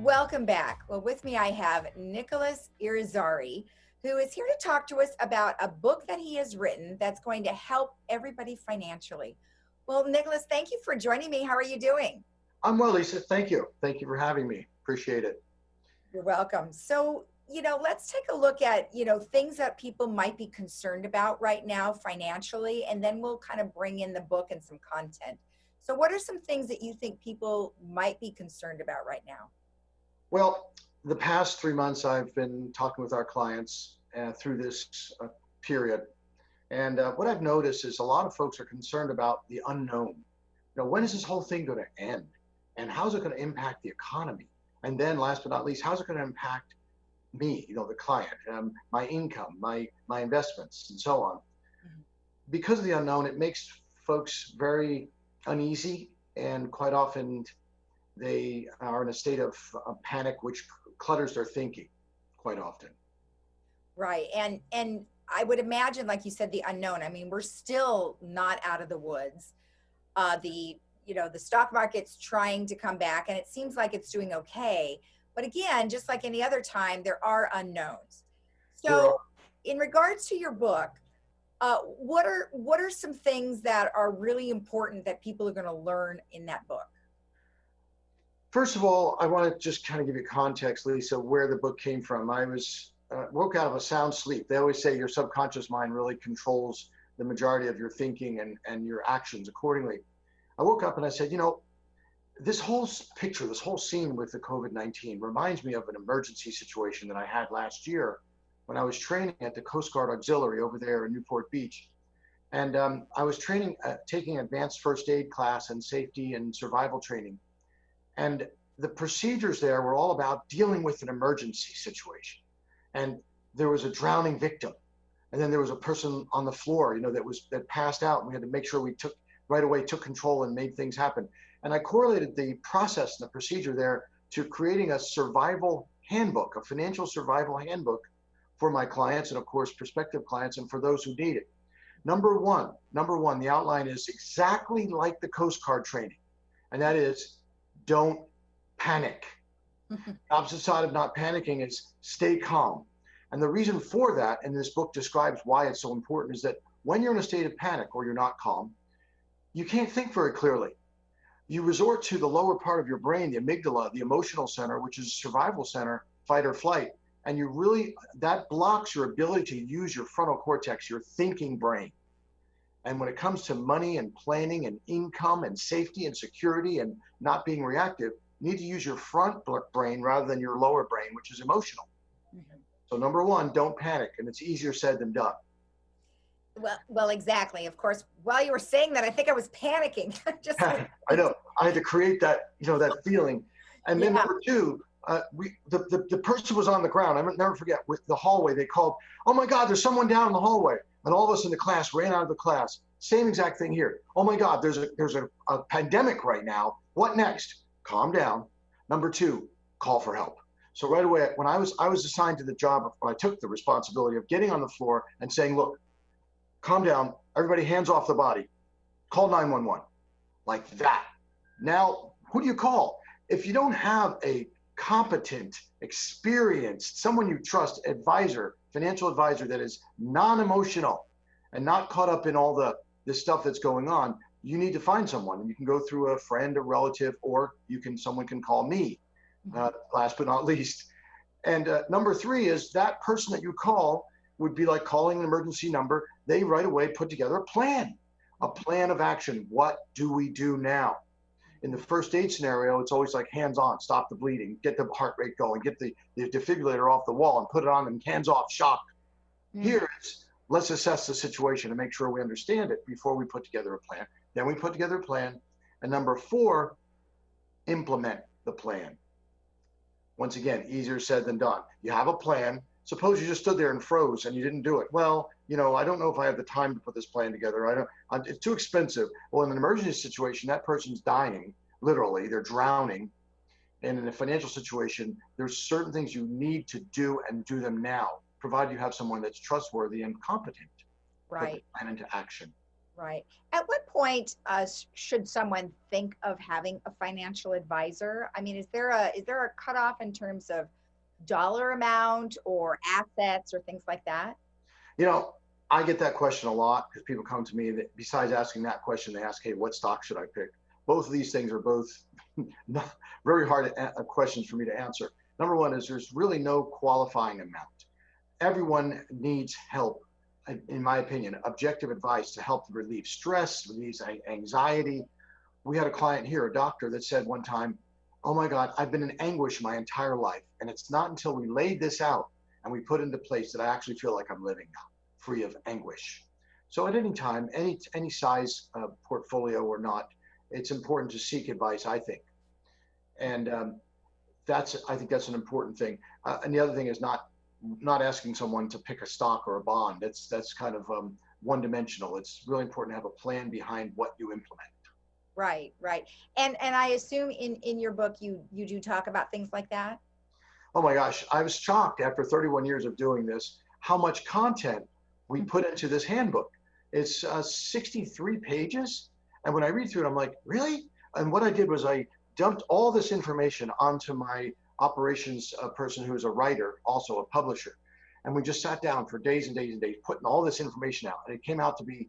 Welcome back. Well, with me, I have Nicholas Irizarry, who is here to talk to us about a book that he has written that's going to help everybody financially. Well, Nicholas, thank you for joining me. How are you doing? I'm well, Lisa. Thank you. Thank you for having me. Appreciate it. You're welcome. So, let's take a look at, things that people might be concerned about right now financially, and then we'll kind of bring in the book and some content. So, what are some things that you think people might be concerned about right now? Well, the past 3 months, I've been talking with our clients through this period. And what I've noticed is a lot of folks are concerned about the unknown. When is this whole thing going to end? And how's it going to impact the economy? And then last but not least, how's it going to impact me, the client, my income, my investments, and so on. Because of the unknown, it makes folks very uneasy, and quite often they are in a state of panic, which clutters their thinking quite often. Right. And I would imagine, like you said, the unknown. I mean, we're still not out of the woods. The stock market's trying to come back, and it seems like it's doing okay. But again, just like any other time, there are unknowns. So in regards to your book, what are some things that are really important that people are going to learn in that book? First of all, I want to just kind of give you context, Lisa, where the book came from. I was woke out of a sound sleep. They always say your subconscious mind really controls the majority of your thinking and your actions accordingly. I woke up and I said, this whole picture, this whole scene with the COVID-19 reminds me of an emergency situation that I had last year when I was training at the Coast Guard Auxiliary over there in Newport Beach. And I was taking advanced first aid class and safety and survival training. And the procedures there were all about dealing with an emergency situation. And there was a drowning victim. And then there was a person on the floor, that passed out. And we had to make sure we took control and made things happen. And I correlated the process and the procedure there to creating a survival handbook, a financial survival handbook for my clients and, of course, prospective clients and for those who need it. Number one, the outline is exactly like the Coast Guard training. And that is, don't panic. The opposite side of not panicking is stay calm. And the reason for that, and this book describes why it's so important, is that when you're in a state of panic or you're not calm, you can't think very clearly. You resort to the lower part of your brain, the amygdala, the emotional center, which is survival center, fight or flight. And that blocks your ability to use your frontal cortex, your thinking brain. And when it comes to money and planning and income and safety and security and not being reactive, you need to use your front brain rather than your lower brain, which is emotional. Mm-hmm. So number one, don't panic. And it's easier said than done. Well, exactly. Of course, while you were saying that, I think I was panicking. I know. I had to create that, that feeling. And then number two, the person was on the ground. I will never forget, with the hallway, they called, "Oh my God, there's someone down in the hallway." And all of us in the class ran out of the class. Same exact thing here. "Oh my God, there's a pandemic right now. What next?" Calm down. Number two, call for help. So right away, when I was assigned to the job, I took the responsibility of getting on the floor and saying, "Look, calm down. Everybody hands off the body. Call 911. Like that. Now, who do you call? If you don't have a competent, experienced, someone you trust, financial advisor that is non-emotional and not caught up in all the stuff that's going on, you need to find someone. And you can go through a friend, a relative, or someone can call me, last but not least. And number three is that person that you call would be like calling an emergency number. They right away put together a plan of action. What do we do now? In the first aid scenario, it's always like hands on, stop the bleeding, get the heart rate going, get the defibrillator off the wall and put it on, and hands off, shock. Here it's, let's assess the situation and make sure we understand it before we put together a plan. Then we put together a plan. And number four, implement the plan. Once again, easier said than done. You have a plan. Suppose you just stood there and froze and you didn't do it. Well, I don't know if I have the time to put this plan together. It's too expensive. Well, in an emergency situation, that person's dying, literally, they're drowning. And in a financial situation, there's certain things you need to do and do them now, provided you have someone that's trustworthy and competent. Right. Put the plan into action. Right. At what point should someone think of having a financial advisor? I mean, is there a cutoff in terms of dollar amount or assets or things like that? You know, I get that question a lot because people come to me that besides asking that question, they ask, hey, what stock should I pick? Both of these things are both not very hard questions for me to answer. Number one is there's really no qualifying amount. Everyone needs help, in my opinion, objective advice to help relieve stress, relieve anxiety. We had a client here, a doctor, that said one time, oh my God, I've been in anguish my entire life. And it's not until we laid this out and we put into place that I actually feel like I'm living now, free of anguish. So at any time, any size portfolio or not, it's important to seek advice, I think. And I think that's an important thing. And the other thing is not asking someone to pick a stock or a bond. That's kind of one dimensional. It's really important to have a plan behind what you implement. Right, right. And I assume in your book you do talk about things like that. Oh my gosh, I was shocked after 31 years of doing this, how much content we put into this handbook. It's 63 pages. And when I read through it, I'm like, really? And what I did was I dumped all this information onto my operations person who's a writer, also a publisher. And we just sat down for days and days and days, putting all this information out. And it came out to be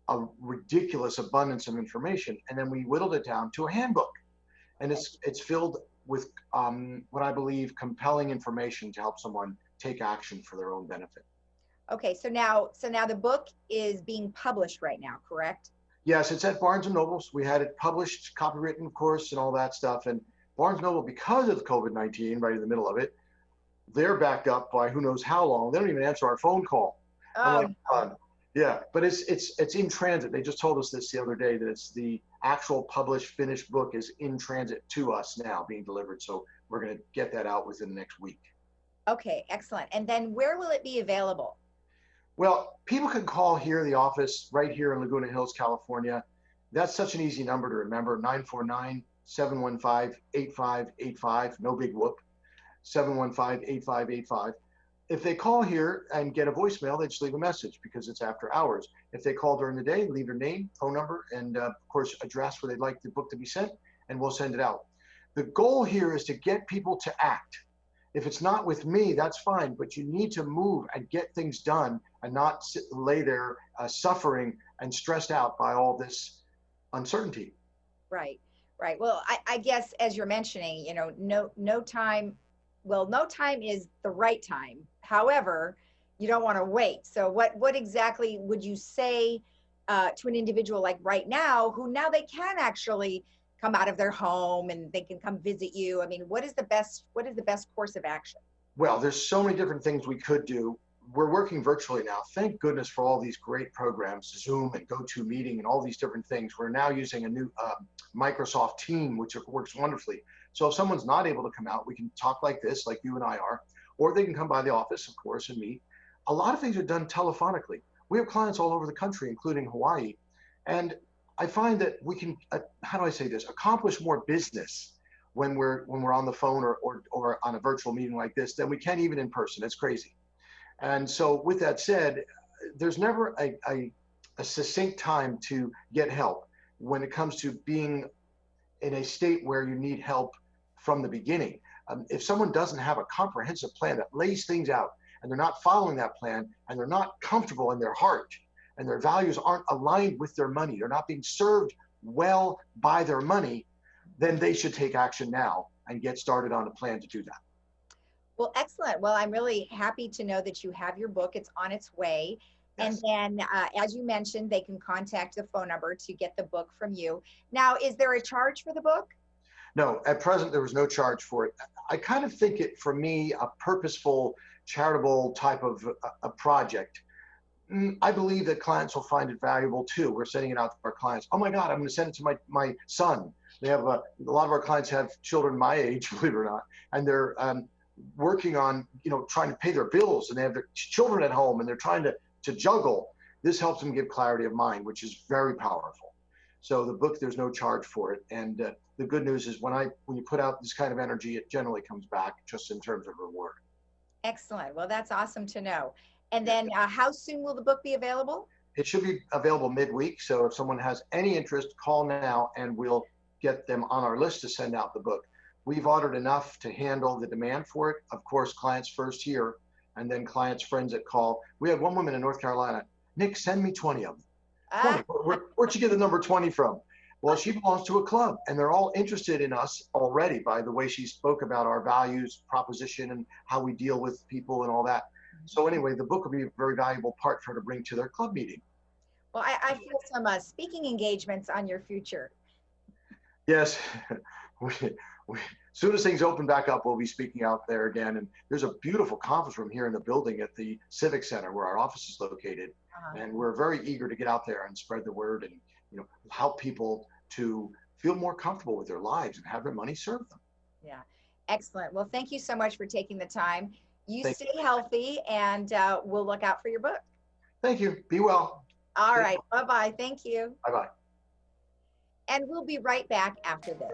a ridiculous abundance of information. And then we whittled it down to a handbook. And it's filled with what I believe compelling information to help someone take action for their own benefit. Okay, so now the book is being published right now, correct? Yes, it's at Barnes and Nobles. We had it published, copywritten, of course, and all that stuff. And Barnes and Noble, because of COVID-19, right in the middle of it, they're backed up by who knows how long. They don't even answer our phone call. I'm like, yeah, but it's in transit. They just told us this the other day that it's the actual published, finished book is in transit to us now, being delivered. So we're going to get that out within the next week. Okay, excellent. And then where will it be available? Well, people can call here, the office right here in Laguna Hills, California. That's such an easy number to remember, 949-715-8585. No big whoop, 715-8585. If they call here and get a voicemail, they just leave a message because it's after hours. If they call during the day, leave their name, phone number, and of course, address where they'd like the book to be sent, and we'll send it out. The goal here is to get people to act. If it's not with me, that's fine, but you need to move and get things done and not lay there suffering and stressed out by all this uncertainty. Right, right. Well, I guess as you're mentioning, no time, well, no time is the right time. However, you don't want to wait. So what exactly would you say to an individual like right now, who now they can actually come out of their home and they can come visit you? I mean, what is the best course of action? Well, there's so many different things we could do. We're working virtually now. Thank goodness for all these great programs, Zoom and GoToMeeting and all these different things. We're now using a new Microsoft Team, which works wonderfully. So if someone's not able to come out, we can talk like this, like you and I are, or they can come by the office, of course, and meet. A lot of things are done telephonically. We have clients all over the country, including Hawaii. And I find that we can, how do I say this, accomplish more business when we're on the phone or on a virtual meeting like this than we can even in person. It's crazy. And so with that said, there's never a succinct time to get help when it comes to being in a state where you need help from the beginning. If someone doesn't have a comprehensive plan that lays things out and they're not following that plan and they're not comfortable in their heart and their values aren't aligned with their money, they're not being served well by their money, then they should take action now and get started on a plan to do that. Well, excellent. Well, I'm really happy to know that you have your book. It's on its way. Yes. And then, as you mentioned, they can contact the phone number to get the book from you. Now, is there a charge for the book? No, at present, there was no charge for it. I kind of think it, for me, a purposeful, charitable type of a project. I believe that clients will find it valuable too. We're sending it out to our clients. Oh my God, I'm going to send it to my son. They have a lot of our clients have children my age, believe it or not, and they're working on, trying to pay their bills, and they have their children at home, and they're trying to juggle. This helps them give clarity of mind, which is very powerful. So the book, there's no charge for it. And the good news is when you put out this kind of energy, it generally comes back just in terms of reward. Excellent. Well, that's awesome to know. And then how soon will the book be available? it should be available midweek. So if someone has any interest, call now and we'll get them on our list to send out the book. We've ordered enough to handle the demand for it. Of course, clients first here, and then clients' friends that call. We had one woman in North Carolina, Nick, send me 20 of them. 20. Where'd you get the number 20 from? Well, she belongs to a club, and they're all interested in us already by the way she spoke about our values proposition and how we deal with people and all that. So anyway, the book will be a very valuable part for her to bring to their club meeting. Well, I feel some speaking engagements on your future. Yes. As soon as things open back up, we'll be speaking out there again. And there's a beautiful conference room here in the building at the Civic Center where our office is located. And we're very eager to get out there and spread the word and, you know, help people to feel more comfortable with their lives and have their money serve them. Yeah, excellent. Well, thank you so much for taking the time. You stay healthy, and we'll look out for your book. Thank you. Be well. All right. Bye-bye. Thank you. Bye-bye. And we'll be right back after this.